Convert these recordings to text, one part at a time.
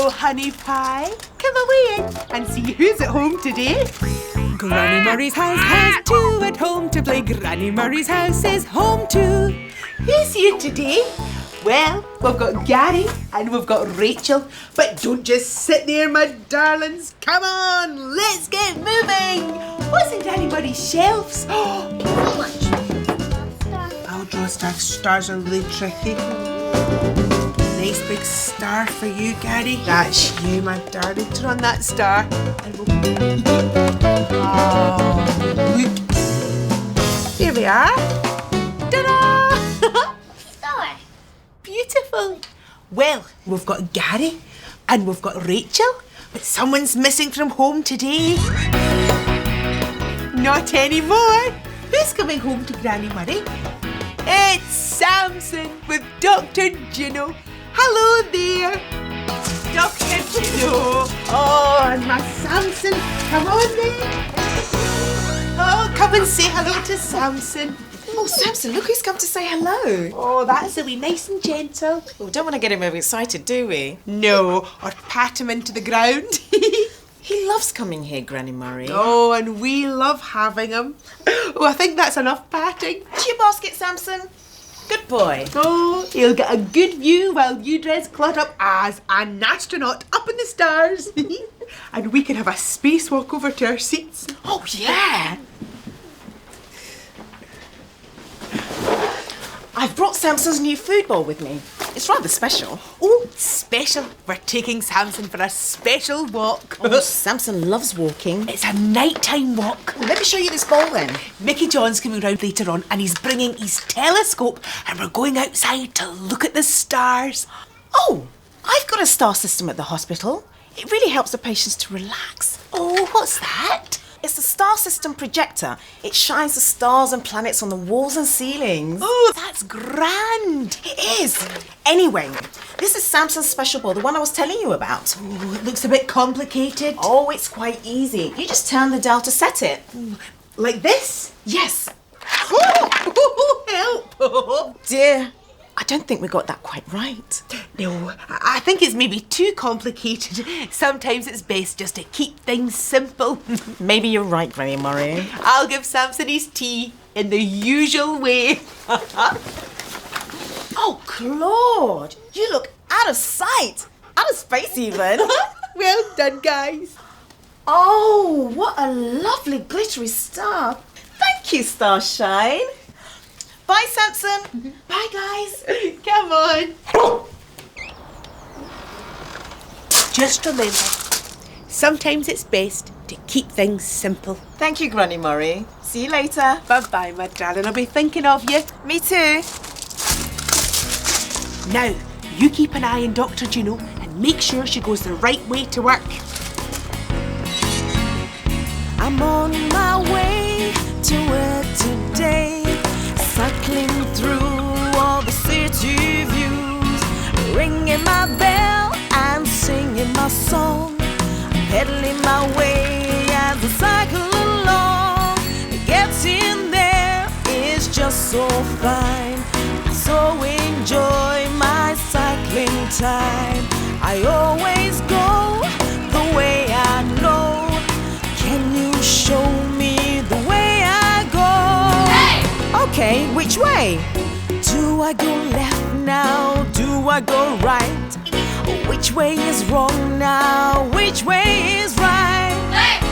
Hello, honey pie. Come away in and see who's at home today. Granny Murray's house has two at home to play. Granny Murray's house is home too. Who's here today? Well, we've got Gary and we've got Rachel. But don't just sit there, my darlings. Come on, let's get moving. What's in Granny Murray's shelves? I'll draw stars. Stars are really tricky. Nice big star for you, Gary. That's you, my darling. Turn on that star. And we'll... Oh, look. Here we are. Ta-da! Star. Beautiful. Well, we've got Gary and we've got Rachel, but someone's missing from home today. Not anymore. Who's coming home to Granny Murray? It's Sampson with Dr. Juno. Hello there, Dr. Juno. Oh, and my Sampson. Come on then. Oh, come and say hello to Sampson. Oh, Sampson, look who's come to say hello. Oh, that's a wee nice and gentle. Oh, we don't want to get him overexcited, do we? No, or pat him into the ground. He loves coming here, Granny Murray. Oh, and we love having him. Oh, I think that's enough patting. To your basket, Sampson. Good boy. Oh, he'll get a good view while you dress Clut up as an astronaut up in the stars. And we can have a spacewalk over to our seats. Oh, yeah. I've brought Sampson's new food bowl with me. It's rather special. Oh, special. We're taking Sampson for a special walk. Oh, Sampson loves walking. It's a nighttime walk. Let me show you this bowl then. Mickey John's coming round later on and he's bringing his telescope and we're going outside to look at the stars. Oh, I've got a star system at the hospital. It really helps the patients to relax. Oh, what's that? It's a star system projector. It shines the stars and planets on the walls and ceilings. Oh, that's grand. It is. Anyway, this is Sampson's special bowl, the one I was telling you about. Oh, it looks a bit complicated. Oh, it's quite easy. You just turn the dial to set it. Like this? Yes. Oh, help. Oh, dear. I don't think we got that quite right. No, I think it's maybe too complicated. Sometimes it's best just to keep things simple. Maybe you're right, Granny Murray. I'll give Sampson his tea in the usual way. Oh, Claude, you look out of sight. Out of space even. Well done, guys. Oh, what a lovely glittery star. Thank you, Starshine. Bye, Sampson. Bye, guys. Come on. Just remember, sometimes it's best to keep things simple. Thank you, Granny Murray. See you later. Bye-bye, my darling. I'll be thinking of you. Me too. Now, you keep an eye on Dr. Juno and make sure she goes the right way to work. I'm on my way to work today, cycling through all the city views, ringing my bell and singing my song, pedaling my way as I cycle along. Getting there is just so fine. I so enjoy my cycling time. I always go the way I know. Can you show me the way I go? Hey! Okay, which way? Do I go left now? Do I go right? Which way is wrong now? Which way is right? Left!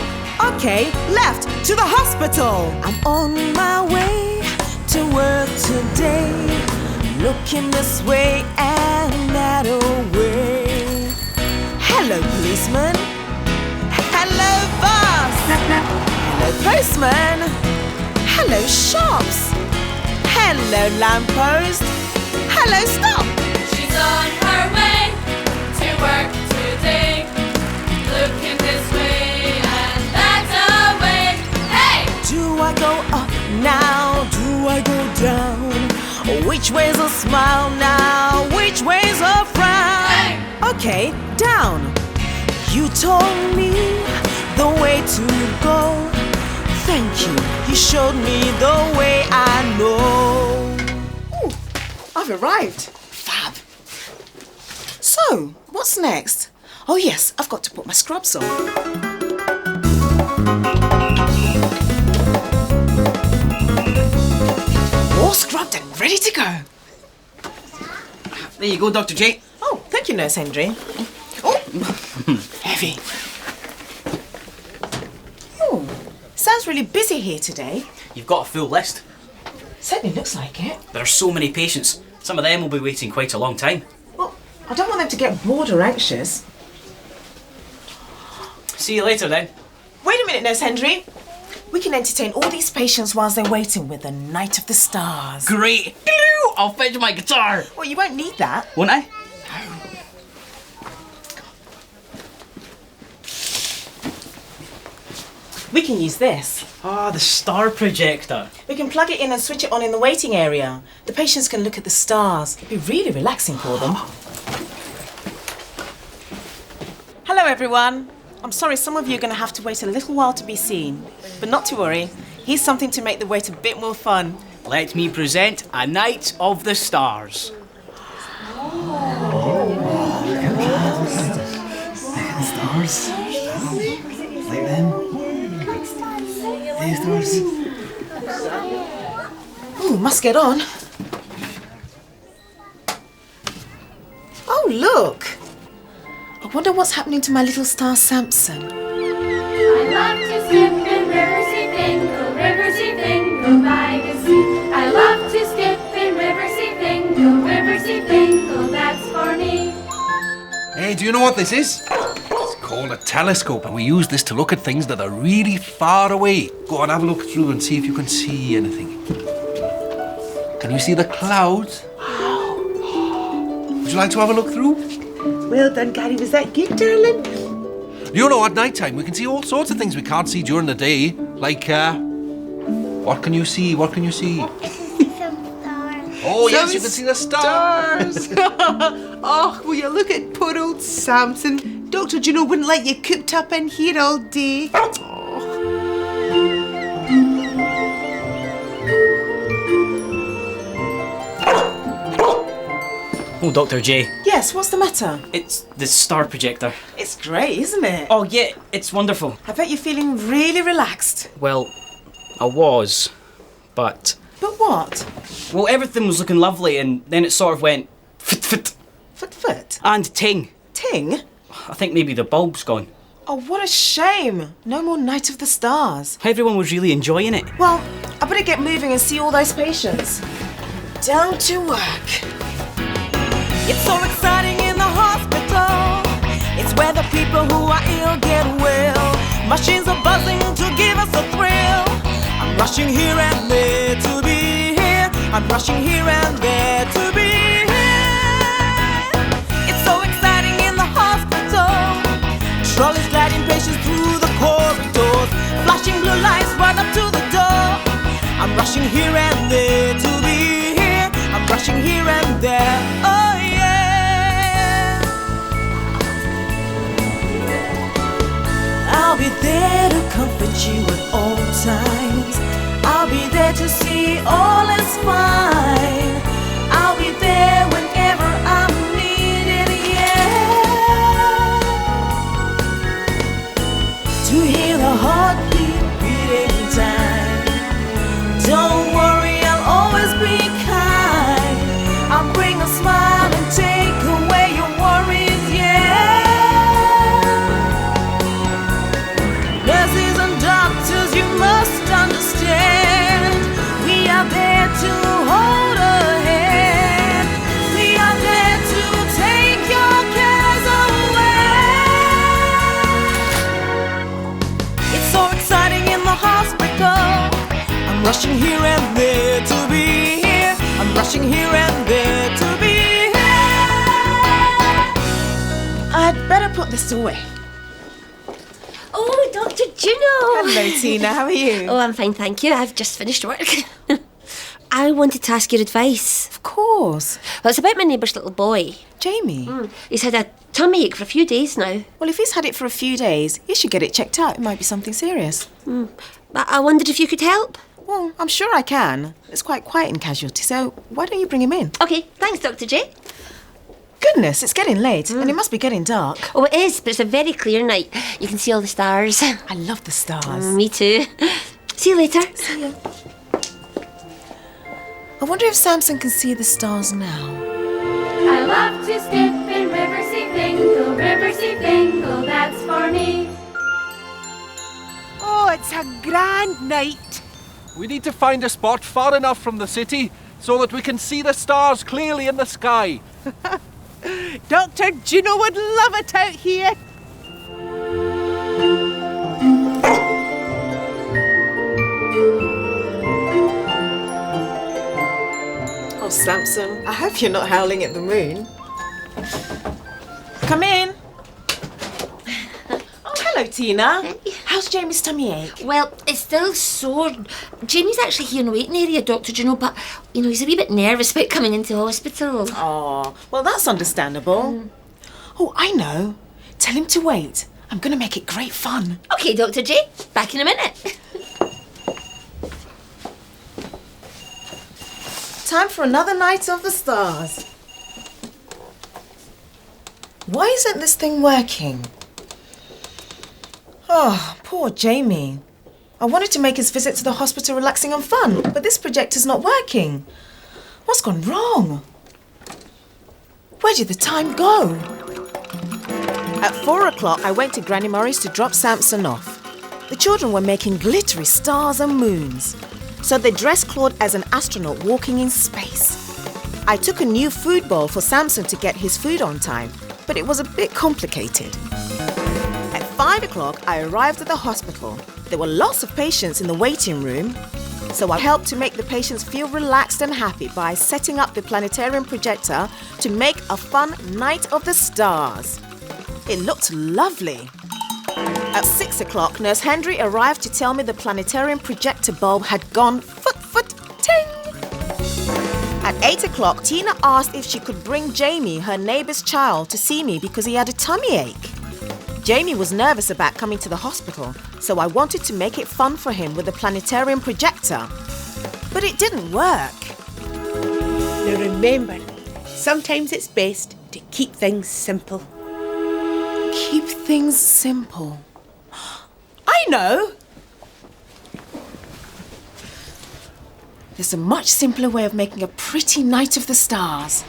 Okay, left to the hospital. I'm on my way to work today, looking this way and that way. Hello, policeman. Hello, boss. Hello, postman. Hello, shops. Hello, lamppost. Hello, stop. She's on her way to work today, looking this way and that way. Hey! Do I go up now? Do I go down? Which way's a smile now? Which way's a frown? Hey! Okay, down. You told me the way to go. Thank you. You showed me the way I know. Ooh, I've arrived. Fab. So, what's next? Oh yes, I've got to put my scrubs on. All scrubbed and ready to go. There you go, Dr. J. Oh, thank you, Nurse Henry. Oh, heavy. Oh, sounds really busy here today. You've got a full list. Certainly looks like it. There are so many patients. Some of them will be waiting quite a long time. Well, I don't want them to get bored or anxious. See you later then. Wait a minute, Nurse Henry. We can entertain all these patients whilst they're waiting with the Night of the Stars. Great. I'll fetch my guitar. Well, you won't need that. Won't I? We can use this. Ah, the star projector. We can plug it in and switch it on in the waiting area. The patients can look at the stars. It'd be really relaxing for them. Hello, everyone. I'm sorry some of you are going to have to wait a little while to be seen. But not to worry. Here's something to make the wait a bit more fun. Let me present A Night of the Stars. Stars. Like them. These stars. Ooh, must get on. Oh, look. I wonder what's happening to my little star Sampson. I love to skip in Riverseafingal, Riverseafingal by the sea. I love to skip in Riverseafingal, Riverseafingal, that's for me. Hey, do you know what this is? It's called a telescope, and we use this to look at things that are really far away. Go on, have a look through and see if you can see anything. Can you see the clouds? Would you like to have a look through? Well done, Gary. Was that good, darling? You know, at night time we can see all sorts of things we can't see during the day. Like, what can you see? What can you see? Some stars. Oh, yes, Some you can see the stars. Oh, will you look at poor old Sampson? Dr. Juno wouldn't let you cooped up in here all day. Oh, Dr. J. Yes, what's the matter? It's the star projector. It's great, isn't it? Oh, yeah, it's wonderful. I bet you're feeling really relaxed. Well, I was, but... But what? Well, everything was looking lovely, and then it sort of went... Fit. Foot? And ting. Ting? I think maybe the bulb's gone. Oh, what a shame. No more Night of the Stars. Everyone was really enjoying it. Well, I better get moving and see all those patients. Down to work. It's so exciting in the hospital. It's where the people who are ill get well. Machines are buzzing to give us a thrill. I'm rushing here and there to be here. I'm rushing here and there to be here. It's so exciting in the hospital. Trolleys gliding patients through the corridors. Flashing blue lights right up to the door. I'm rushing here and there to be here. I'm rushing here and there. Oh yeah. I'll be there to comfort you at all times. I'll be there to see all is fine. I'll be there whenever I'm needed, yeah. To hear the heartbeat beating time. Don't worry, I'll always be kind. I'll bring a smile and take away your worries, yeah. Nurses and doctors, you must understand. We are there to hold a hand. We are there to take your cares away. It's so exciting in the hospital. I'm rushing here and there to be here. I'm rushing here and there to be here. I'd better put this away. Oh, Dr. Juno! Hello, Tina. How are you? Oh, I'm fine, thank you. I've just finished work. I wanted to ask your advice. Of course. Well, it's about my neighbour's little boy. Jamie. He's had a tummy ache for a few days now. Well, if he's had it for a few days, he should get it checked out. It might be something serious. But I wondered if you could help. Well, I'm sure I can. It's quite quiet in casualty, so why don't you bring him in? Okay, thanks, Dr. J. Goodness. goodness, it's getting late and it must be getting dark. Oh, it is, but it's a very clear night. You can see all the stars. I love the stars. Me too. See you later. See you. I wonder if Sampson can see the stars now. I love to skip in Riverseafingal, that's for me. Oh, it's a grand night. We need to find a spot far enough from the city so that we can see the stars clearly in the sky. Dr. Juno would love it out here. Oh, Sampson, I hope you're not howling at the moon. Come in. Oh, hello, Tina. How's Jamie's tummy ache? Well, it's still sore. Jamie's actually here in the waiting area, Dr. Juno, but, he's a wee bit nervous about coming into hospital. Oh, well, that's understandable. Oh, I know. Tell him to wait. I'm going to make it great fun. Okay, Dr. J, back in a minute. Time for another night of the stars. Why isn't this thing working? Oh, poor Jamie. I wanted to make his visit to the hospital relaxing and fun, but this projector's not working. What's gone wrong? Where did the time go? At 4 o'clock, I went to Granny Murray's to drop Sampson off. The children were making glittery stars and moons, so they dressed Claude as an astronaut walking in space. I took a new food bowl for Sampson to get his food on time, but it was a bit complicated. At 5 o'clock, I arrived at the hospital. There were lots of patients in the waiting room, so I helped to make the patients feel relaxed and happy by setting up the planetarium projector to make a fun night of the stars. It looked lovely. At 6 o'clock, Nurse Henry arrived to tell me the planetarium projector bulb had gone ting! At 8 o'clock, Tina asked if she could bring Jamie, her neighbour's child, to see me because he had a tummy ache. Jamie was nervous about coming to the hospital, so I wanted to make it fun for him with the planetarium projector. But it didn't work. Now remember, sometimes it's best to keep things simple. Keep things simple. I know! There's a much simpler way of making a pretty night of the stars.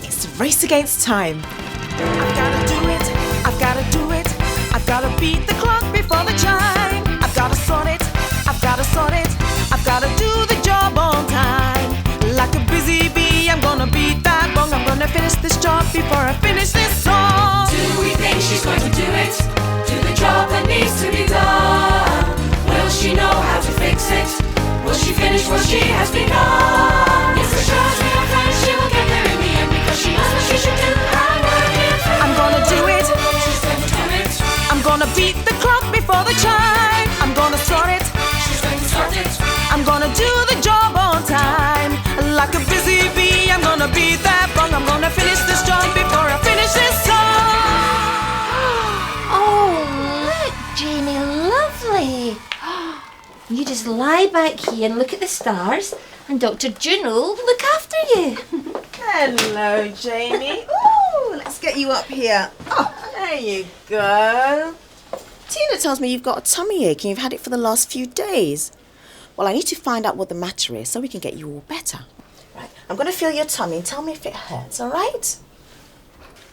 It's a race against time. I've gotta do it, I've gotta do it, I've gotta beat the clock before the chime. I've gotta sort it, I've gotta sort it, I've gotta do the job on time. Like a busy bee, I'm gonna beat that bong. I'm gonna finish this job before I finish this song. Do we think she's going to do it? Do the job that needs to be done? Will she know how to fix it? Will she finish what she has begun? Yes, for sure as we are friends, she will get there in the end because she knows what she should do and work it through. I'm gonna do it. She's going to do it. I'm gonna beat the clock before the chime. I'm gonna sort it. She's going to sort it. I'm gonna do the job on time. Like a busy bee, I'm gonna beat that bong. I'm gonna finish this job before I finish this song. Oh, look, Jamie, lovely. You just lie back here and look at the stars, and Dr. Juno will look after you. Hello, Jamie. Ooh, let's get you up here. Oh, there you go. Tina tells me you've got a tummy ache and you've had it for the last few days. Well, I need to find out what the matter is so we can get you all better. Right, I'm going to feel your tummy and tell me if it hurts, all right?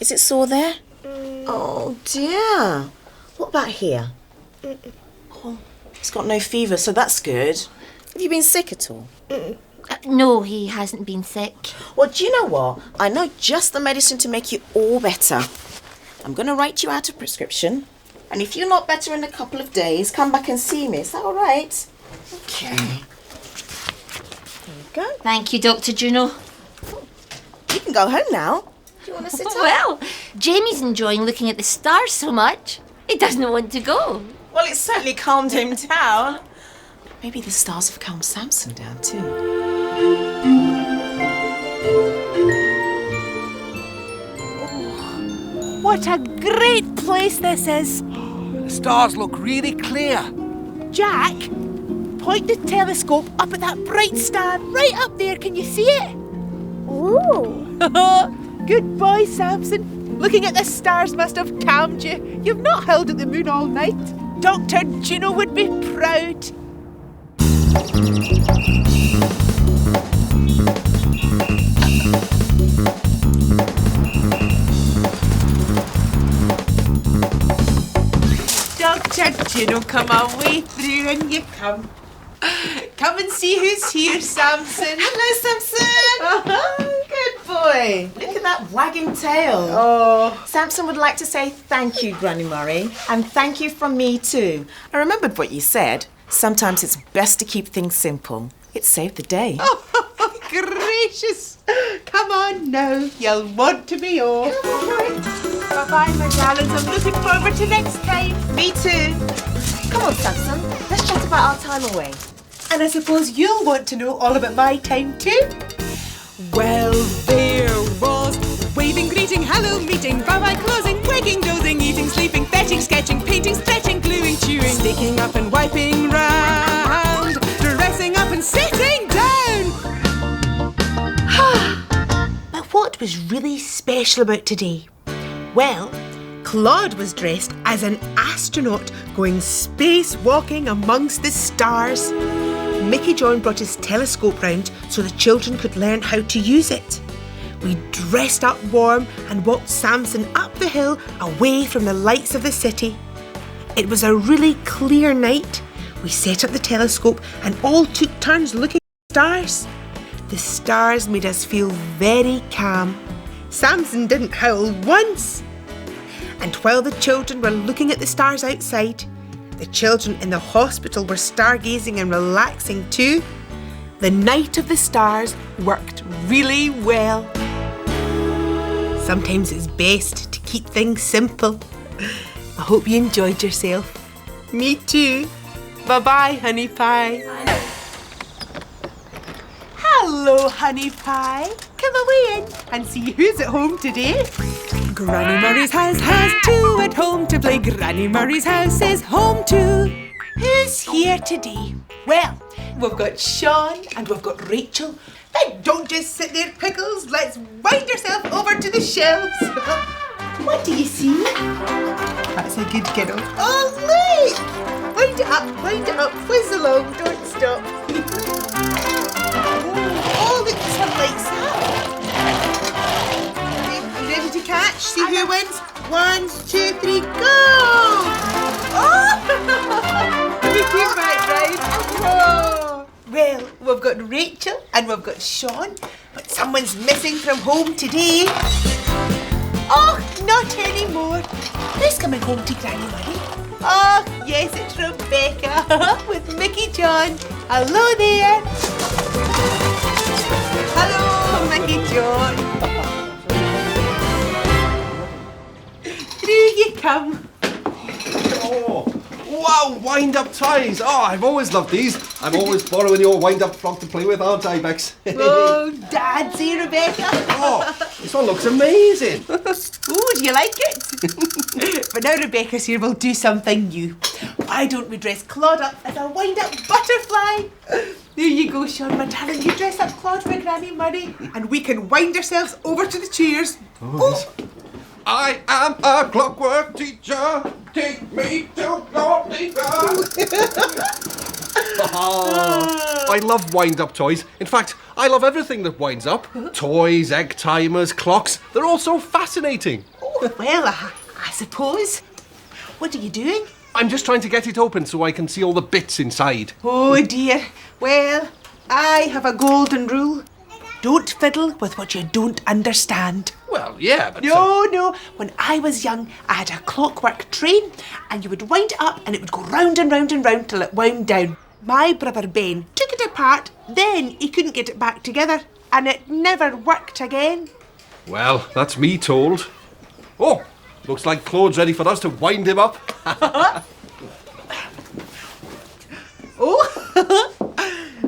Is it sore there? Oh, dear. What about here? Oh, it's got no fever, so that's good. Have you been sick at all? No, he hasn't been sick. Well, do you know what? I know just the medicine to make you all better. I'm going to write you out a prescription. And if you're not better in a couple of days, come back and see me. Is that all right? Okay. There you go. Thank you, Dr. Juno. You can go home now. Do you want to sit up? Well, Jamie's enjoying looking at the stars so much, he doesn't want to go. Well, it certainly calmed him down. Maybe the stars have calmed Sampson down too. What a great place this is. The stars look really clear. Jack, point the telescope up at that bright star right up there. Can you see it? Ooh. Good boy, Sampson. Looking at the stars must have calmed you. You've not held at the moon all night. Dr. Juno would be proud. Dr. Juno, come away through and you come. Come and see who's here, Sampson. Hello, Sampson. Good boy. Look at that wagging tail. Oh. Samson would like to say thank you, Granny Murray, and thank you from me too. I remembered what you said. Sometimes it's best to keep things simple. It saved the day. Oh, gracious. Come on now. You'll want to be off. Bye-bye, my darlings. I'm looking forward to next time. Me too. Come on, Samson. Let's chat about our time away. And I suppose you'll want to know all about my time too. Well, there was waving, greeting, hello, meeting, bye-bye, closing, waking, dozing, eating, sleeping, fetching, sketching, painting, stretching, gluing, chewing, sticking up and wiping round, dressing up and sitting down. But what was really special about today? Well, Claude was dressed as an astronaut going spacewalking amongst the stars. Mickey John brought his telescope round so the children could learn how to use it. We dressed up warm and walked Sampson up the hill away from the lights of the city. It was a really clear night. We set up the telescope and all took turns looking at the stars. The stars made us feel very calm. Sampson didn't howl once. And while the children were looking at the stars outside, the children in the hospital were stargazing and relaxing too. The night of the stars worked really well. Sometimes it's best to keep things simple. I hope you enjoyed yourself. Me too. Bye-bye, Honey Pie. Hello, Honey Pie. Come away in and see who's at home today. Granny Murray's house has two at home to play. Granny Murray's house is home too. Who's here today? Well, we've got Sean and we've got Rachel. Now don't just sit there, Pickles. Let's wind yourself over to the shelves. What do you see? That's a good kiddo. Oh, look! Wind it up, whiz along, don't stop. Oh, look, this one lights up. Ready to catch? See who wins? 1, 2, 3, go! Oh! We came back, right? Oh. Well, we've got Rachel and we've got Sean, but someone's missing from home today. Oh, not anymore. Who's coming home to Granny Murray? Oh, yes, it's Rebecca with Mickey John. Hello there. Hello, Mickey John. Through you come. Oh, wow, wind-up toys. Oh, I've always loved these. I'm always borrowing your wind-up frog to play with, aren't I, Bex? Oh, Dad's here, Rebecca. Oh, this one looks amazing. Oh, do you like it? But now Rebecca's here, we'll do something new. Why don't we dress Claude up as a wind-up butterfly? There you go, Sean, my darling. You dress up Claude for Granny Murray and we can wind ourselves over to the chairs. Oh. I am a clockwork teacher. Take me to glory. I love wind-up toys. In fact, I love everything that winds up. Toys, egg timers, clocks. They're all so fascinating. Oh, well, I suppose. What are you doing? I'm just trying to get it open so I can see all the bits inside. Oh, dear. Well, I have a golden rule. Don't fiddle with what you don't understand. Well, yeah, but... No. When I was young, I had a clockwork train and you would wind it up and it would go round and round and round till it wound down. My brother Ben took it apart, then he couldn't get it back together and it never worked again. Well, that's me told. Oh, looks like Claude's ready for us to wind him up. Oh,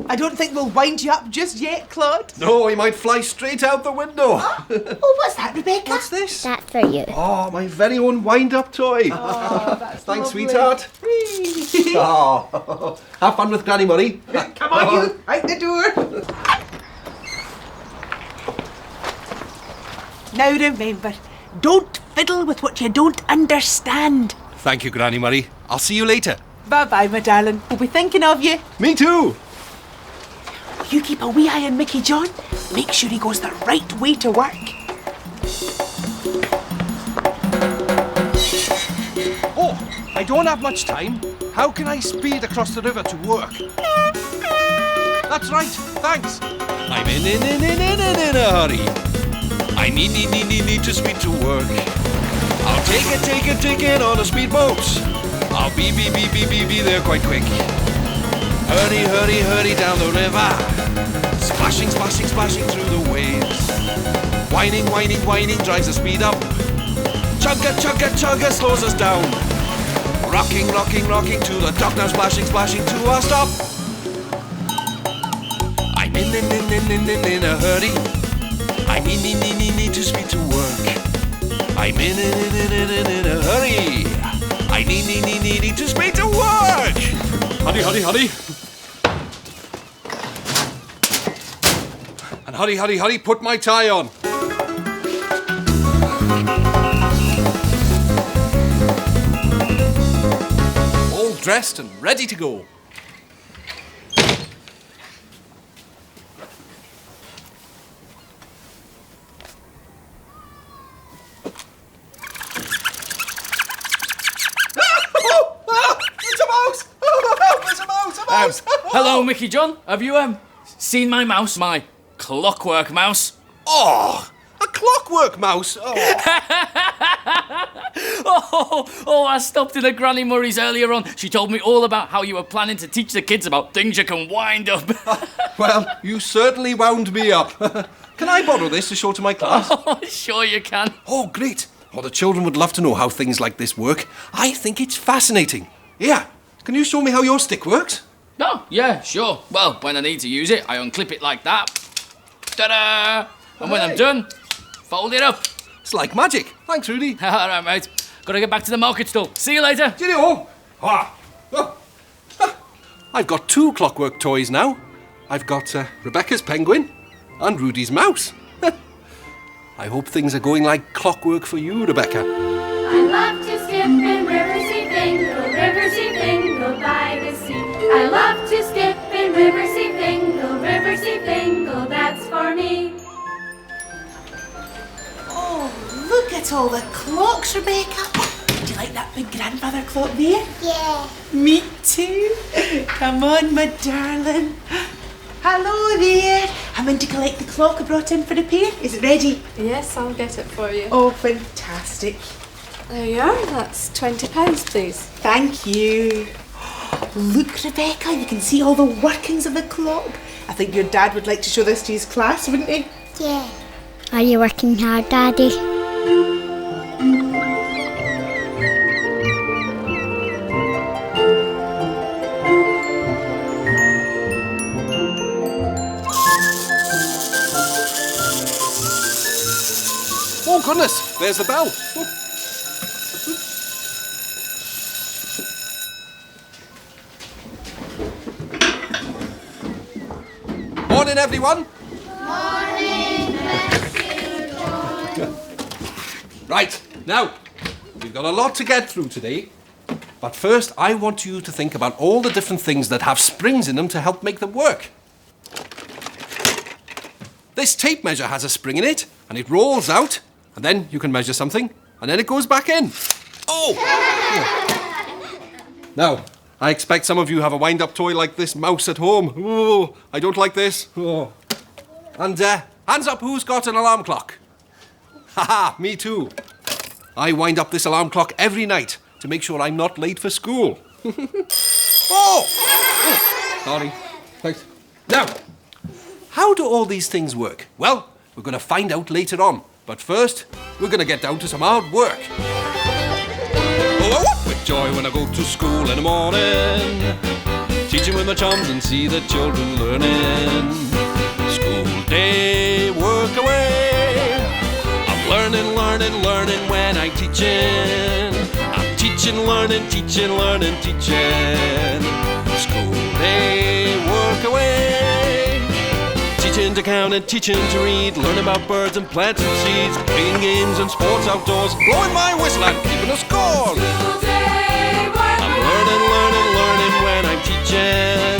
I don't think we'll wind you up just yet, Claude. No, he might fly straight out the window. Oh, what's that, Rebecca? What's this? That's for you. Oh, my very own wind-up toy. Oh, that's Thanks, sweetheart. Oh, have fun with Granny Murray. Come on, you, out the door. Now remember, don't fiddle with what you don't understand. Thank you, Granny Murray. I'll see you later. Bye-bye, my darling. We'll be thinking of you. Me too. You keep a wee eye on Mickey John. Make sure he goes the right way to work. Oh, I don't have much time. How can I speed across the river to work? That's right, thanks. I'm in a hurry. I need to speed to work. I'll take it on a speedboat. I'll be there quite quick. Hurry down the river. Splashing through the waves. Whining drives the speed up. Chugga slows us down. Rocking to the dock now, splashing to a stop. I'm in a hurry. I need to speed to work. I'm in a hurry. I need to speed to work. Hurry. And hurry, put my tie on. All dressed and ready to go. Hello, Mickey John. Have you seen my mouse? My clockwork mouse? Oh, a clockwork mouse. Oh, I stopped in at Granny Murray's earlier on. She told me all about how you were planning to teach the kids about things you can wind up. Well, you certainly wound me up. Can I borrow this to show to my class? Oh, sure you can. Oh, great. Oh, the children would love to know how things like this work. I think it's fascinating. Yeah, can you show me how your stick works? Oh, yeah, sure. Well, when I need to use it, I unclip it like that. Ta-da! And when I'm done, fold it up. It's like magic. Thanks, Rudy. All right, mate. Gotta get back to the market stall. See you later. Cheerio. I've got 2 clockwork toys now. I've got Rebecca's penguin and Rudy's mouse. I hope things are going like clockwork for you, Rebecca. I love to skip in Riverseafingal by the sea. I love to skip in Riverseafingal, that's for me. Oh, look at all the clocks, Rebecca. Do you like that big grandfather clock there? Yeah. Me too. Come on, my darling. Hello there. I'm in to collect the clock I brought in for repair. Is it ready? Yes, I'll get it for you. Oh, fantastic. There you are. That's £20, please. Thank you. Look, Rebecca, you can see all the workings of the clock. I think your dad would like to show this to his class, wouldn't he? Yeah. Are you working hard, Daddy? Oh, goodness, there's the bell. Morning, everyone. Right, now, we've got a lot to get through today. But first, I want you to think about all the different things that have springs in them to help make them work. This tape measure has a spring in it, and it rolls out, and then you can measure something, and then it goes back in. Oh! Now, I expect some of you have a wind-up toy like this mouse at home. Oh, I don't like this. Oh. And hands up who's got an alarm clock. Haha, me too. I wind up this alarm clock every night to make sure I'm not late for school. Oh! Sorry. Thanks. Now, how do all these things work? Well, we're going to find out later on. But first, we're going to get down to some hard work. Oh, I walk with joy when I go to school in the morning. Teaching with my chums and see the children learning. School day, work away. I'm learning when I'm teaching. I'm teaching teaching, learning, teaching, learning, teaching. School day, work away. Teaching to count and teaching to read. Learn about birds and plants and seeds. Playing games and sports outdoors. Blowing my whistle and keeping a score. School day, work I'm away. learning, learning, learning when I'm teaching.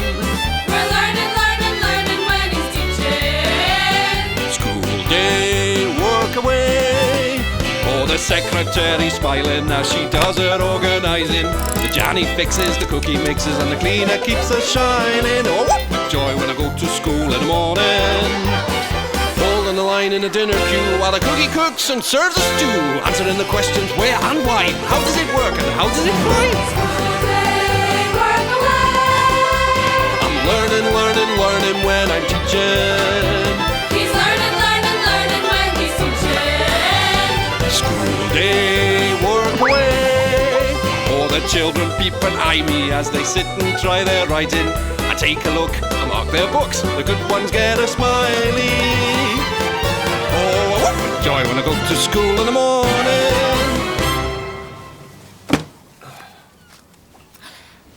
We're learning, learning, learning when he's teaching. School day, work away. Oh, the secretary smiling as she does her organising. The Johnny fixes, the cookie mixes, and the cleaner keeps us shining. Oh, what with joy when I go to school in the morning. Holding the line in the dinner queue while the cookie cooks and serves a stew. Answering the questions where and why. How does it work and how does it fly? School day, work away. I'm learning, learning, learning when I'm teaching. He's learning, learning, learning when he's teaching. School day, work away. Oh, the children peep and eye me as they sit and try their writing. I take a look, I mark their books. The good ones get a smiley. Oh, what with joy when I go to school in the morning.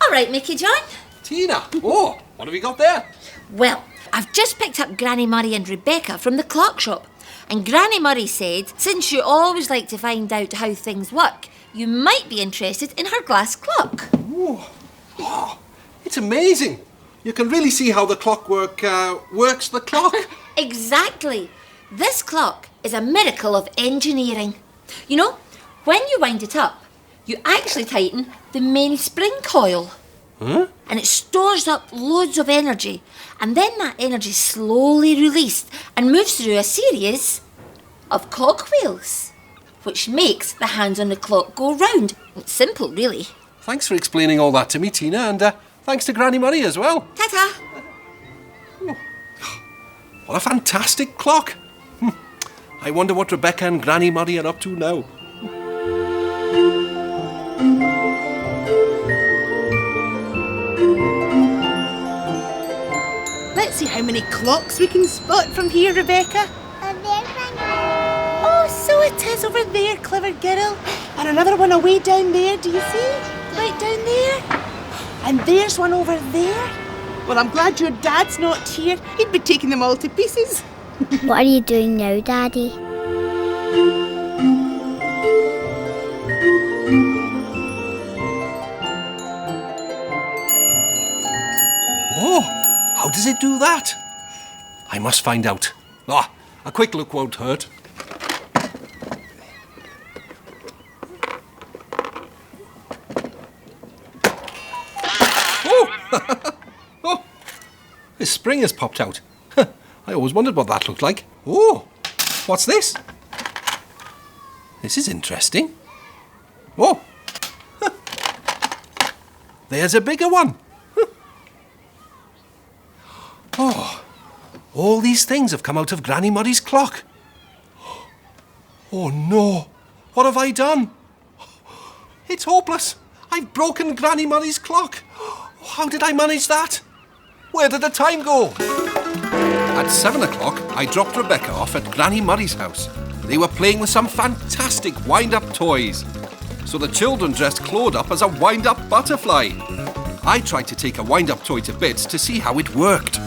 All right, Mickey John. Tina, oh, what have we got there? Well, I've just picked up Granny Murray and Rebecca from the clock shop. And Granny Murray said, since you always like to find out how things work, you might be interested in her glass clock. Oh, it's amazing. You can really see how the clockwork works the clock. Exactly. This clock is a miracle of engineering. You know, when you wind it up, you actually tighten the main spring coil. Huh? And it stores up loads of energy. And then that energy is slowly released and moves through a series of cogwheels, which makes the hands on the clock go round. It's simple, really. Thanks for explaining all that to me, Tina, and thanks to Granny Murray as well. Ta-ta. What a fantastic clock. I wonder what Rebecca and Granny Murray are up to now. Let's see how many clocks we can spot from here, Rebecca. Oh, so it is over there, clever girl. And another one away down there, do you see? Right down there. And there's one over there. Well, I'm glad your dad's not here. He'd be taking them all to pieces. What are you doing now, Daddy? Oh, how does it do that? I must find out. Ah, a quick look won't hurt. Oh! Oh, this spring has popped out. I always wondered what that looked like. Oh, what's this? This is interesting. Oh, there's a bigger one. Oh, all these things have come out of Granny Murray's clock. Oh no, what have I done? It's hopeless. I've broken Granny Murray's clock. How did I manage that? Where did the time go? At 7 o'clock, I dropped Rebecca off at Granny Murray's house. They were playing with some fantastic wind-up toys. So the children dressed Claude up as a wind-up butterfly. I tried to take a wind-up toy to bits to see how it worked.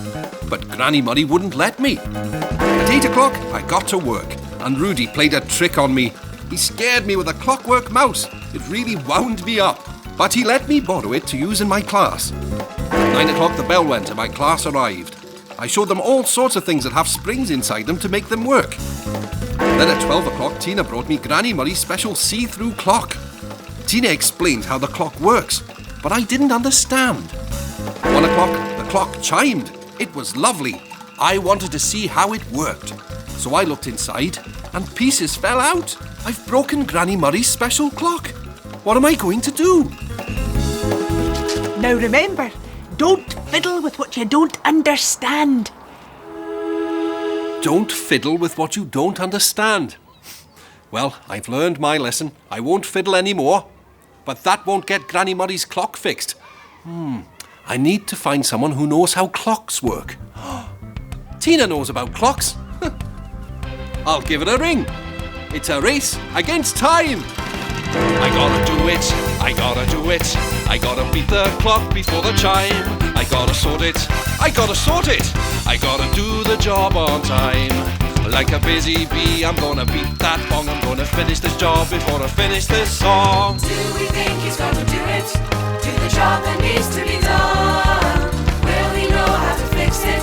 But Granny Murray wouldn't let me. At 8 o'clock, I got to work, and Rudy played a trick on me. He scared me with a clockwork mouse. It really wound me up. But he let me borrow it to use in my class. 9 o'clock, the bell went and my class arrived. I showed them all sorts of things that have springs inside them to make them work. Then at 12 o'clock, Tina brought me Granny Murray's special see-through clock. Tina explained how the clock works, but I didn't understand. 1 o'clock, the clock chimed. It was lovely. I wanted to see how it worked. So I looked inside, and pieces fell out. I've broken Granny Murray's special clock. What am I going to do? Now remember, don't fiddle with what you don't understand. Don't fiddle with what you don't understand. Well, I've learned my lesson. I won't fiddle anymore. But that won't get Granny Murray's clock fixed. I need to find someone who knows how clocks work. Tina knows about clocks. I'll give it a ring. It's a race against time. I gotta do it, I gotta do it. I gotta beat the clock before the chime. I gotta sort it, I gotta sort it. I gotta do the job on time. Like a busy bee, I'm gonna beat that bong. I'm gonna finish this job before I finish this song. Do we think he's gonna do it? Do the job that needs to be done? Will he know how to fix it?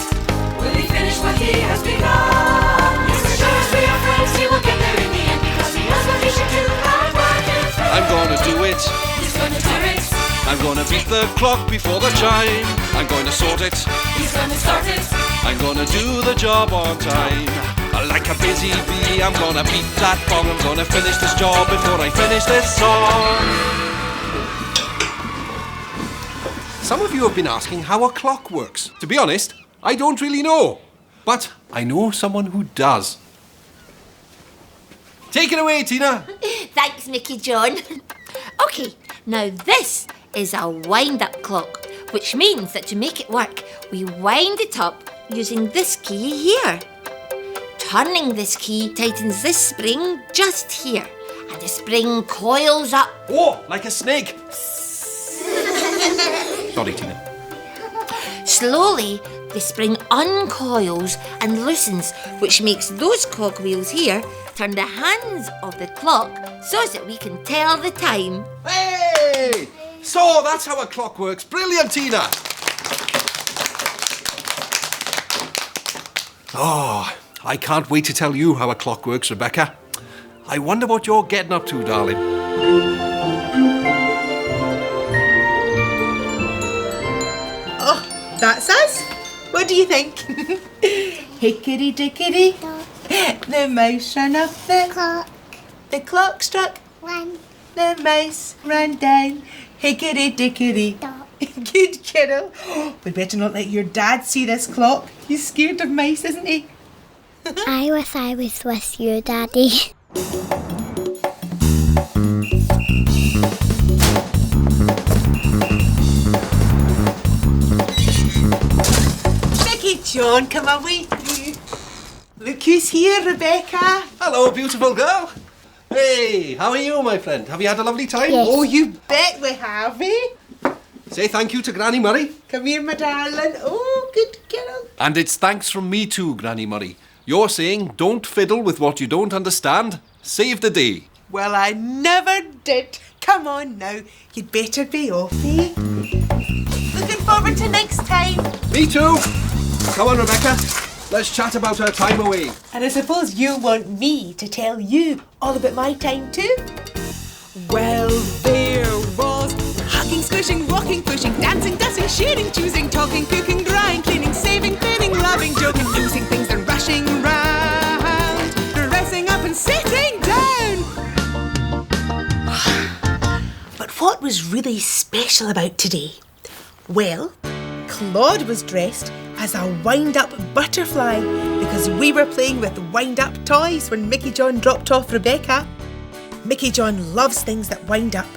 Will he finish what he has begun? Yes, we're sure as we are friends, he will get there in the end, because he knows what he should do and work it through. I'm gonna do it, He's gonna do it. I'm gonna beat the clock before the chime. I'm going to sort it, He's gonna start it. I'm gonna do the job on time. Like a busy bee, I'm gonna beat that bong. I'm gonna finish this job before I finish this song. Some of you have been asking how a clock works. To be honest, I don't really know. But I know someone who does. Take it away, Tina. Thanks, Mickey John. OK, now this is a wind-up clock, which means that to make it work, we wind it up using this key here. Turning this key tightens this spring just here, and the spring coils up. Oh, like a snake. Sorry, Tina. Slowly, the spring uncoils and loosens, which makes those cogwheels here turn the hands of the clock so that we can tell the time. Hey! So that's how a clock works. Brilliant, Tina. Oh, I can't wait to tell you how a clock works, Rebecca. I wonder what you're getting up to, darling. Oh, that's us. What do you think? Hickory dickory. The mouse ran up the Clock. The clock struck. One. The mice ran down. Hickory dickory. Dog. Good kiddo. We better not let your dad see this clock. He's scared of mice, isn't he? I wish I was with you, Daddy. Mickey John, come away through. Look who's here, Rebecca. Hello, beautiful girl. Hey, how are you, my friend? Have you had a lovely time? Yes. Oh, you bet we have, eh? Say thank you to Granny Murray. Come here, my darling. Oh, good girl. And it's thanks from me too, Granny Murray. You're saying don't fiddle with what you don't understand. Save the day. Well, I never did. Come on now. You'd better be off, eh? Looking forward to next time. Me too. Come on, Rebecca. Let's chat about our time away. And I suppose you want me to tell you all about my time too? Well, there was hugging, squishing, walking, pushing, dancing, dusting, shooting, choosing, talking, cooking, drying, cleaning, saving, cleaning, loving, joking, losing things and rushing round, dressing up and sitting down. But what was really special about today? Well, Claude was dressed as a wind-up butterfly because we were playing with wind-up toys when Mickey John dropped off Rebecca. Mickey John loves things that wind up.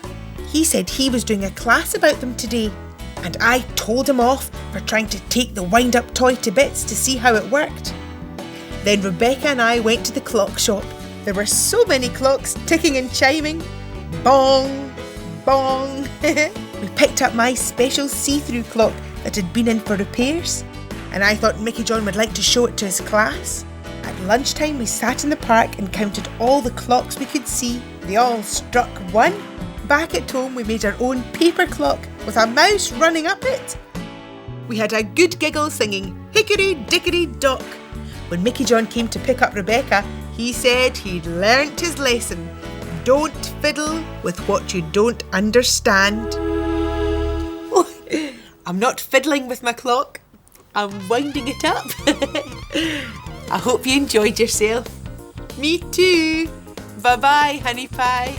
He said he was doing a class about them today, and I told him off for trying to take the wind-up toy to bits to see how it worked. Then Rebecca and I went to the clock shop. There were so many clocks ticking and chiming. Bong, bong. We picked up my special see-through clock that had been in for repairs, and I thought Mickey John would like to show it to his class. At lunchtime, we sat in the park and counted all the clocks we could see. They all struck one. Back at home, we made our own paper clock with a mouse running up it. We had a good giggle singing Hickory Dickory Dock. When Mickey John came to pick up Rebecca, he said he'd learnt his lesson. Don't fiddle with what you don't understand. Oh, I'm not fiddling with my clock. I'm winding it up. I hope you enjoyed yourself. Me too. Bye-bye, Honey Pie.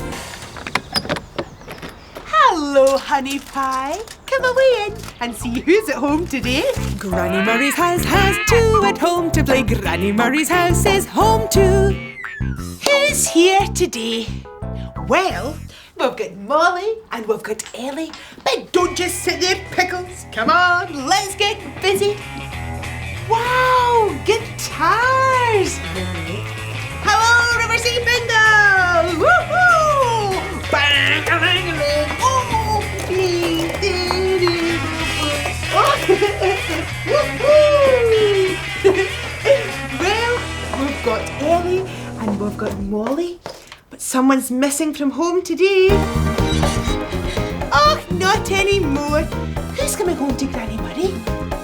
Hello, Honey Pie. Come away in and see who's at home today. Granny Murray's house has two at home to play. Granny Murray's house is home too. Who's here today? Well, we've got Molly and we've got Ellie. But don't just sit there, Pickles. Come on, let's get busy. Wow, guitars! Hello, Riverseafingal! Woohoo! Bang, I've got Molly, but someone's missing from home today. Oh, not anymore. Who's coming home to Granny Murray?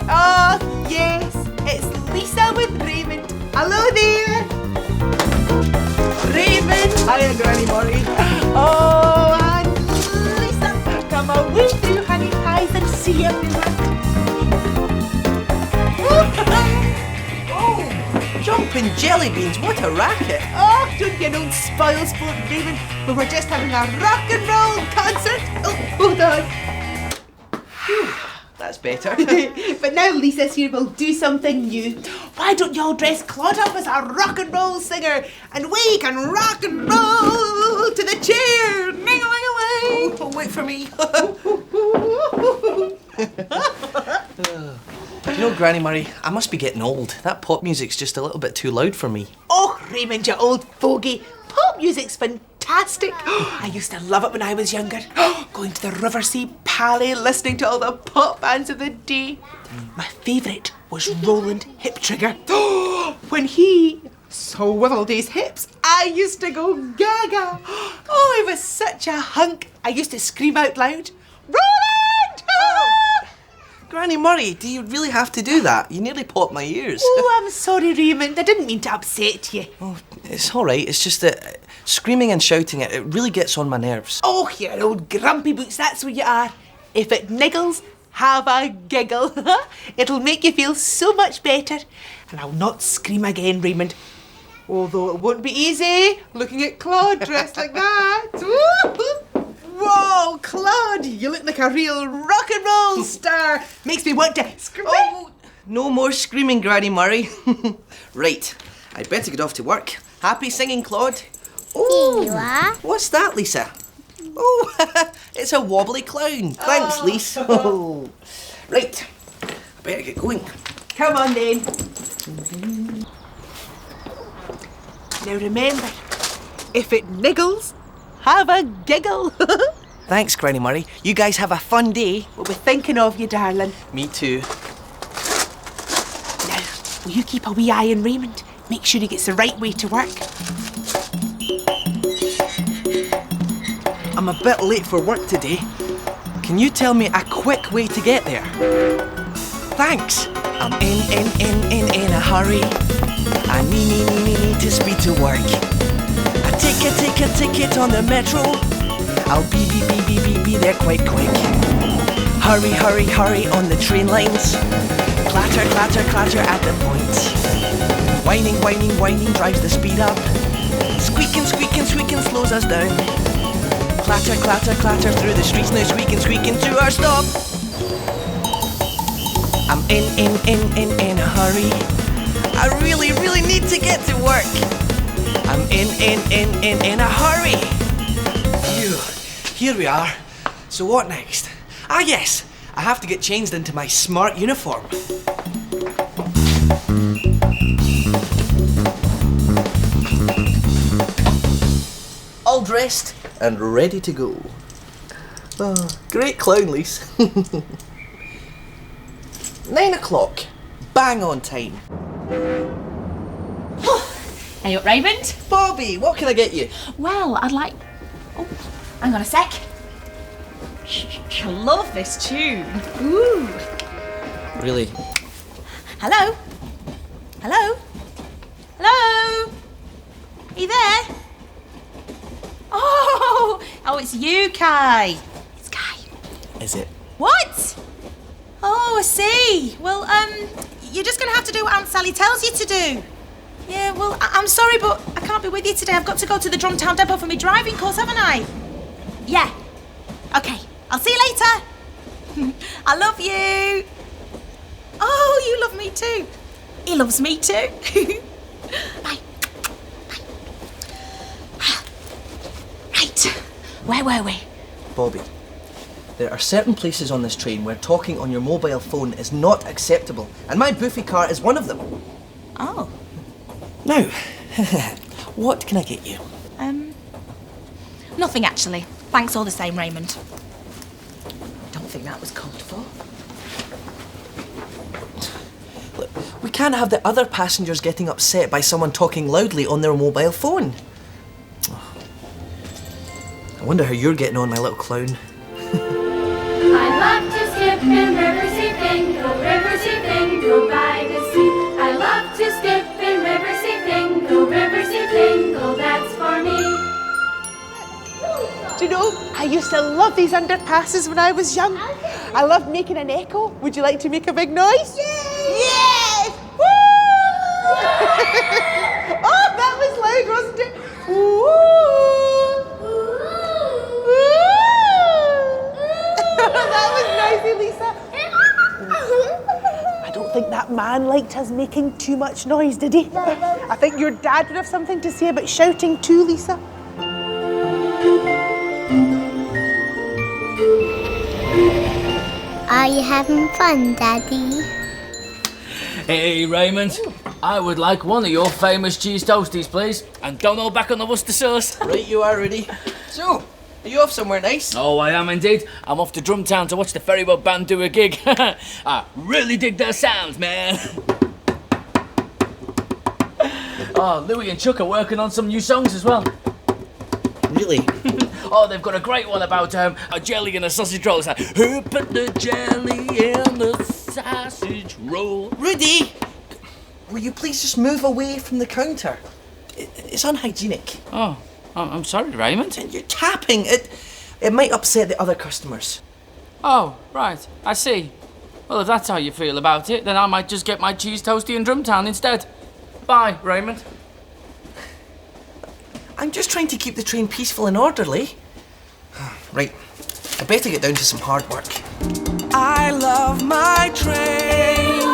Oh, yes, it's Lisa with Raymond. Hello there. Raymond. Hiya, Granny Murray. Oh, and Lisa, come away through honey pies and see everyone. Oh, jumping jelly beans, what a racket. Oh, don't be an old spoil sport, Raymond. We were just having a rock and roll concert. Oh, hold on. That's better. But now Lisa's here, we'll do something new. Why don't y'all dress Claude up as a rock and roll singer and we can rock and roll to the chair? Oh, wait for me. You know, Granny Murray, I must be getting old. That pop music's just a little bit too loud for me. Oh, Raymond, you old fogey. Pop music's fantastic. I used to love it when I was younger. Going to the Riverseafingal, listening to all the pop bands of the day. My favourite was Roland Hip Trigger. When he so wiggled his hips, I used to go gaga. Oh, he was such a hunk. I used to scream out loud, Roland! Granny Murray, do you really have to do that? You nearly popped my ears. Oh, I'm sorry, Raymond. I didn't mean to upset you. Oh, it's all right. It's just that screaming and shouting, it really gets on my nerves. Oh, you old grumpy boots, that's what you are. If it niggles, have a giggle. It'll make you feel so much better. And I'll not scream again, Raymond. Although it won't be easy looking at Claude dressed like that. Whoa, Claude, you look like a real rock and roll star. Makes me want to scream. Oh, no more screaming, Granny Murray. Right, I'd better get off to work. Happy singing, Claude. Oh, Here you are. What's that, Lisa? Oh, it's a wobbly clown. Thanks, Lisa. Oh. Right, I better get going. Come on then. Now remember, if it niggles, have a giggle. Thanks, Granny Murray. You guys have a fun day. We'll be thinking of you, darling. Me too. Now, will you keep a wee eye on Raymond? Make sure he gets the right way to work. I'm a bit late for work today. Can you tell me a quick way to get there? Thanks. I'm in a hurry. I need to speed to work. I take a ticket on the metro. I'll be there quite quick. Hurry on the train lines. Clatter at the points. Whining drives the speed up. Squeaking slows us down. Clatter through the streets now, squeaking to our stop. I'm in a hurry. I really need to get to work. I'm in a hurry. Phew, here we are. So what next? Ah yes, I have to get changed into my smart uniform. All dressed and ready to go. Oh, great clown, Lise. 9 o'clock. Bang on time. Hey up, Raymond. Bobby, what can I get you? Well, I'd like... Oh, hang on a sec. I love this tune. Ooh. Really? Hello? Hello? Hello? Are you there? Oh, it's you, Kai. It's Kai. Is it? What? Oh, I see. Well, you're just going to have to do what Aunt Sally tells you to do. Yeah, well, I'm sorry, but I can't be with you today. I've got to go to the Drumtown Depot for my driving course, haven't I? Yeah. Okay, I'll see you later. I love you. Oh, you love me too. He loves me too. Bye. Right, where were we? Bobby, there are certain places on this train where talking on your mobile phone is not acceptable, and my boofy car is one of them. Oh. Now, what can I get you? Nothing actually. Thanks all the same, Raymond. Don't think that was called for. Look, We can't have the other passengers getting upset by someone talking loudly on their mobile phone. I wonder how you're getting on, my little clown. I love to skip in Riverseafingal by the sea. I love to skip in Riverseafingal, that's for me. Do you know, I used to love these underpasses when I was young. I loved making an echo. Would you like to make a big noise? Yes! Woo! Oh, that was loud, wasn't it? Woo! That was nice, Elisa. I don't think that man liked us making too much noise, did he? I think your dad would have something to say about shouting too, Lisa. Are you having fun, Daddy? Hey, Raymond. I would like one of your famous cheese toasties, please. And don't hold back on the Worcester sauce. Right, you are, Rudy. So, are you off somewhere nice? Oh, I am indeed. I'm off to Drumtown to watch the Ferryboat Band do a gig. I really dig their sounds, man. Oh, Louis and Chuck are working on some new songs as well. Really? Oh, they've got a great one about a jelly and a sausage roll. It's like, who put the jelly in the sausage roll? Rudy! Will you please just move away from the counter? It's unhygienic. Oh, I'm sorry, Raymond. And you're tapping. It might upset the other customers. Oh, right. I see. Well, if that's how you feel about it, then I might just get my cheese toastie in Drumtown instead. Bye, Raymond. I'm just trying to keep the train peaceful and orderly. Right, I better get down to some hard work. I love my train.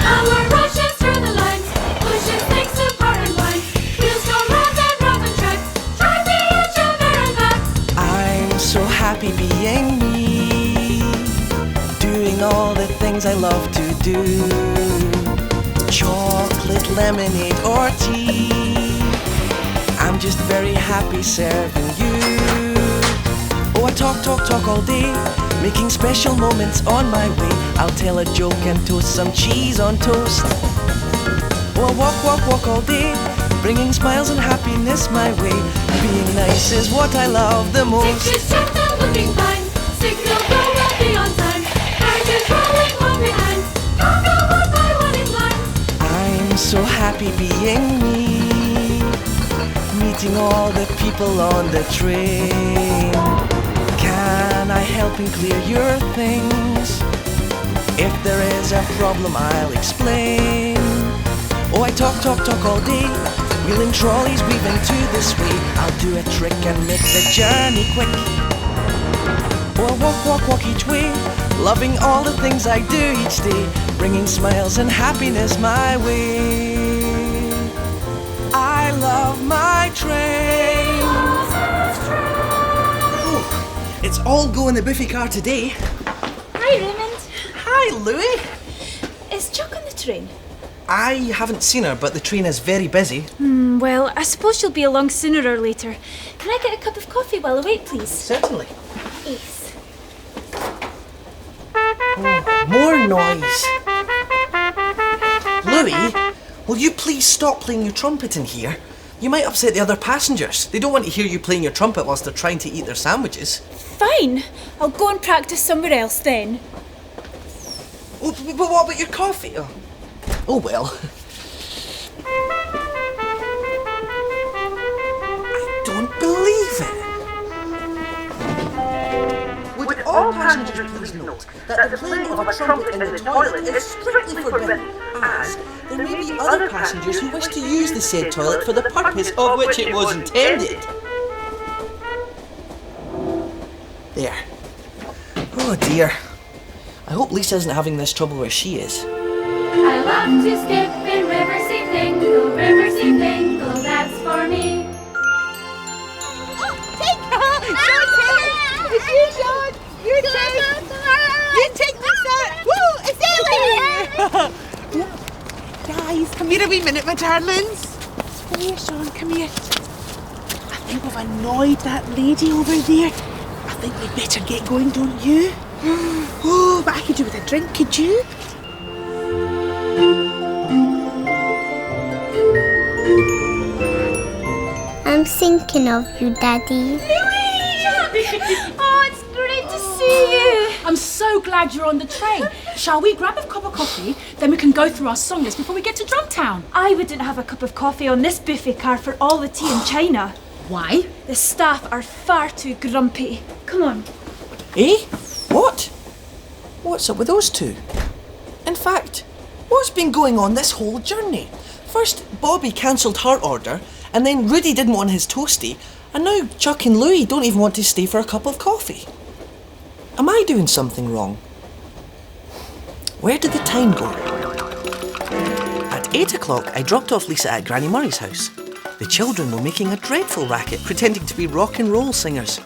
Our rushes through the lines, pushes things to foreign lines. Wheels go round and round the tracks, driving each other and back. I'm so happy being me, doing all the things I love to do. Chocolate, lemonade or tea, I'm just very happy serving you. Oh, I talk all day, making special moments on my way. I'll tell a joke and toast some cheese on toast. Oh, I walk all day, bringing smiles and happiness my way. Being nice is what I love the most. Six is checked and looking fine, signal go will be on time. Cars is rolling home behind, don't go one by one in line. I'm so happy being me, meeting all the people on the train. Can I help and clear your things? If there is a problem, I'll explain. Oh, I talk all day, wheeling trolleys, weaving to this way. I'll do a trick and make the journey quick. Oh, I walk each way, loving all the things I do each day, bringing smiles and happiness my way. I love my train. Oh, it's all go in the Biffy car today. Hi, Raymond. Hi, Louis. Is Chuck on the train? I haven't seen her, but the train is very busy. Well, I suppose she'll be along sooner or later. Can I get a cup of coffee while I wait, please? Certainly. Yes. Oh, more noise. Louis, will you please stop playing your trumpet in here? You might upset the other passengers. They don't want to hear you playing your trumpet whilst they're trying to eat their sandwiches. Fine. I'll go and practice somewhere else then. Oh, but what about your coffee? Oh well. I don't believe it. Would all passengers please note that the playing of a trumpet in the toilet is strictly forbidden, as there may be other passengers who wish to use the said toilet for the purpose of which it was intended. There. Oh dear. I hope Lisa isn't having this trouble where she is. I love to skip in Riverseafingal, that's for me. Take her! It's you, Sean! You take Lisa! Woo! It's Ellie! Guys, come here a wee minute, my darlings. Come here, Sean, come here. I think we've annoyed that lady over there. I think we'd better get going, don't you? Oh, but I could do with a drink, could you? I'm thinking of you, Daddy. Oh, it's great to see you. I'm so glad you're on the train. Shall we grab a cup of coffee? Then we can go through our song list before we get to Drumtown. I wouldn't have a cup of coffee on this buffet car for all the tea in China. Why? The staff are far too grumpy. Come on. Eh? What? What's up with those two? In fact, what's been going on this whole journey? First, Bobby cancelled her order, and then Rudy didn't want his toastie, and now Chuck and Louie don't even want to stay for a cup of coffee. Am I doing something wrong? Where did the time go? At 8 o'clock, I dropped off Lisa at Granny Murray's house. The children were making a dreadful racket, pretending to be rock and roll singers.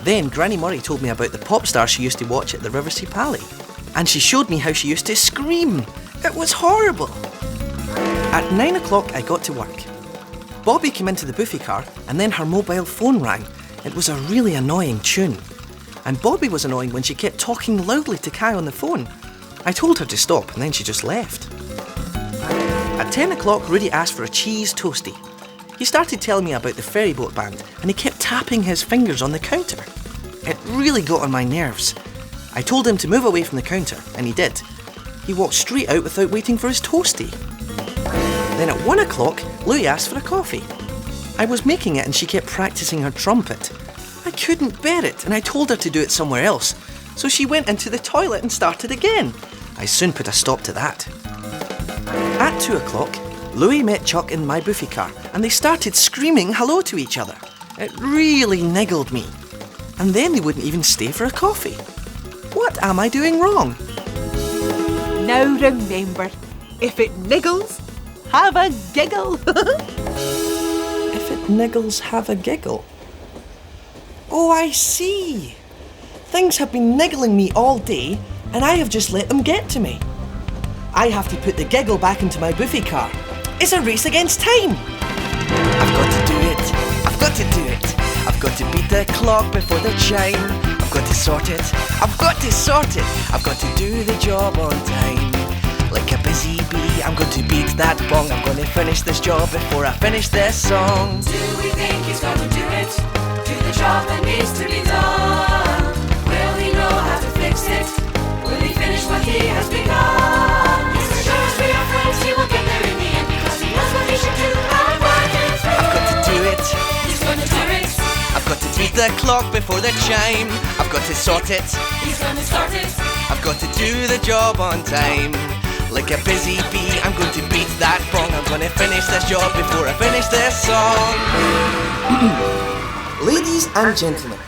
Then Granny Murray told me about the pop star she used to watch at the Riverseafingal, and she showed me how she used to scream. It was horrible. At 9 o'clock, I got to work. Bobby came into the buffet car, and then her mobile phone rang. It was a really annoying tune. And Bobby was annoying when she kept talking loudly to Kai on the phone. I told her to stop, and then she just left. At 10 o'clock, Rudy asked for a cheese toastie. He started telling me about the ferryboat band, and he kept tapping his fingers on the counter. It really got on my nerves. I told him to move away from the counter, and he did. He walked straight out without waiting for his toastie. Then at 1 o'clock, Louie asked for a coffee. I was making it and she kept practicing her trumpet. I couldn't bear it, and I told her to do it somewhere else. So she went into the toilet and started again. I soon put a stop to that. At 2 o'clock, Louie met Chuck in my buffet car, and they started screaming hello to each other. It really niggled me. And then they wouldn't even stay for a coffee. What am I doing wrong? Now remember, if it niggles, have a giggle. If it niggles, have a giggle. Oh, I see. Things have been niggling me all day, and I have just let them get to me. I have to put the giggle back into my buffet car. It's a race against time. I've got to do it. I've got to do it. I've got to beat the clock before the chime. I've got to sort it. I've got to sort it. I've got to do the job on time. Like a busy bee, I'm going to beat that bong. I'm going to finish this job before I finish this song. Do we think he's going to do it? Do the job that needs to be done? Will he know how to fix it? Will he finish what he has begun? Yes, as sure as we are friends, he will get there in the end, because he knows what he should do and work it through. I've got to do it. He's going to do it. I've got to beat the clock before the chime. I've got to sort it. He's going to start it. I've got to do the job on time. Like a busy bee, I'm going to beat that bong. I'm going to finish this job before I finish this song. Ladies and gentlemen,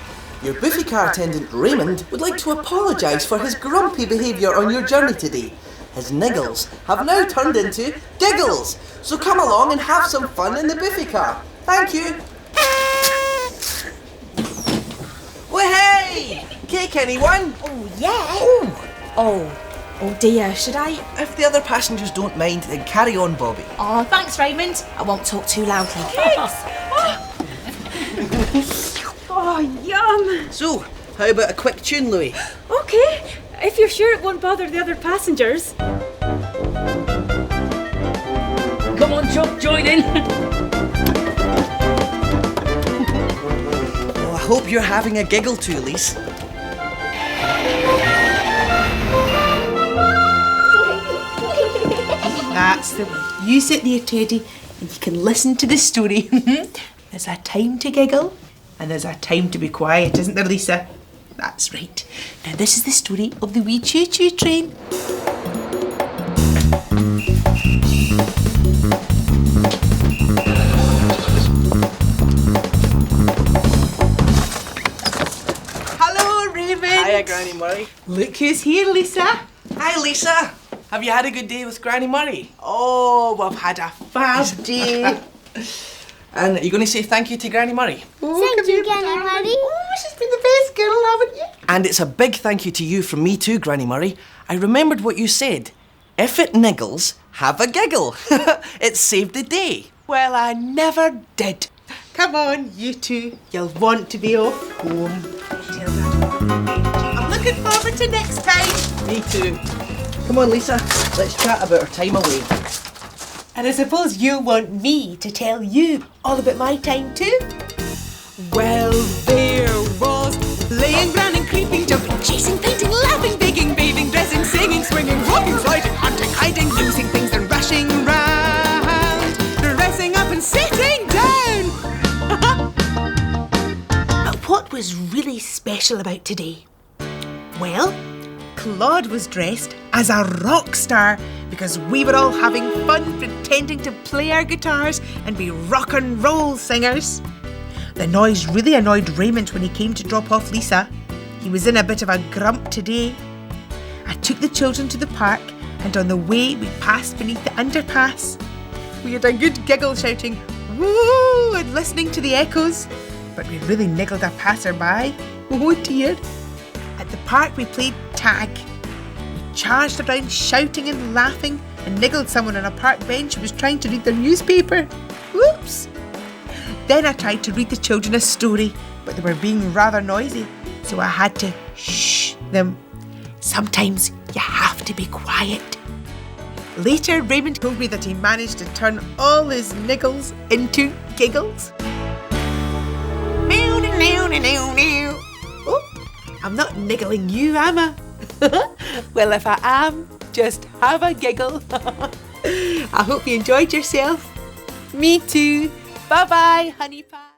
your buffet car attendant Raymond would like to apologise for his grumpy behaviour on your journey today. His niggles have now turned into giggles. So come along and have some fun in the buffet car. Thank you. Oh, hey! Cake, anyone? Oh, yeah. Oh. Oh dear, should I? If the other passengers don't mind, then carry on, Bobby. Oh, thanks, Raymond. I won't talk too loudly. Oh, yum. So, how about a quick tune, Louie? Okay, if you're sure it won't bother the other passengers. Come on, Chuck, join in. Oh, I hope you're having a giggle too, Lise. That's the way. You sit there, Teddy, and you can listen to the story. There's a time to giggle, and there's a time to be quiet, isn't there, Lisa? That's right. Now this is the story of the wee choo-choo train. Hello, Raymond. Hiya, Granny Murray. Look who's here, Lisa. Hi, Lisa. Have you had a good day with Granny Murray? Oh, we've had a fab day. And are you going to say thank you to Granny Murray? Thank you, Granny Murray. Oh, she's been the best girl, haven't you? And it's a big thank you to you from me too, Granny Murray. I remembered what you said. If it niggles, have a giggle. It saved the day. Well, I never did. Come on, you two. You'll want to be off home. I'm looking looking forward to next time. Me too. Come on, Lisa. Let's chat about our time away. And I suppose you want me to tell you all about my time too? Well, there was laying, running, creeping, jumping, chasing, painting, laughing, baking, bathing, dressing, singing, swinging, walking, sliding, hunting, hiding, losing things and rushing round, dressing up and sitting down. But what was really special about today? Well, Claude was dressed as a rock star because we were all having fun pretending to play our guitars and be rock and roll singers. The noise really annoyed Raymond when he came to drop off Lisa. He was in a bit of a grump today. I took the children to the park and on the way we passed beneath the underpass. We had a good giggle shouting, "Woo!" and listening to the echoes. But we really niggled a passerby. Oh dear. At the park we played tag. We charged around shouting and laughing and niggled someone on a park bench who was trying to read their newspaper. Whoops! Then I tried to read the children a story, but they were being rather noisy, so I had to shh them. Sometimes you have to be quiet. Later, Raymond told me that he managed to turn all his niggles into giggles. Oh, I'm not niggling you, am I? Well, if I am, just have a giggle. I hope you enjoyed yourself. Me too. Bye-bye, honey pie.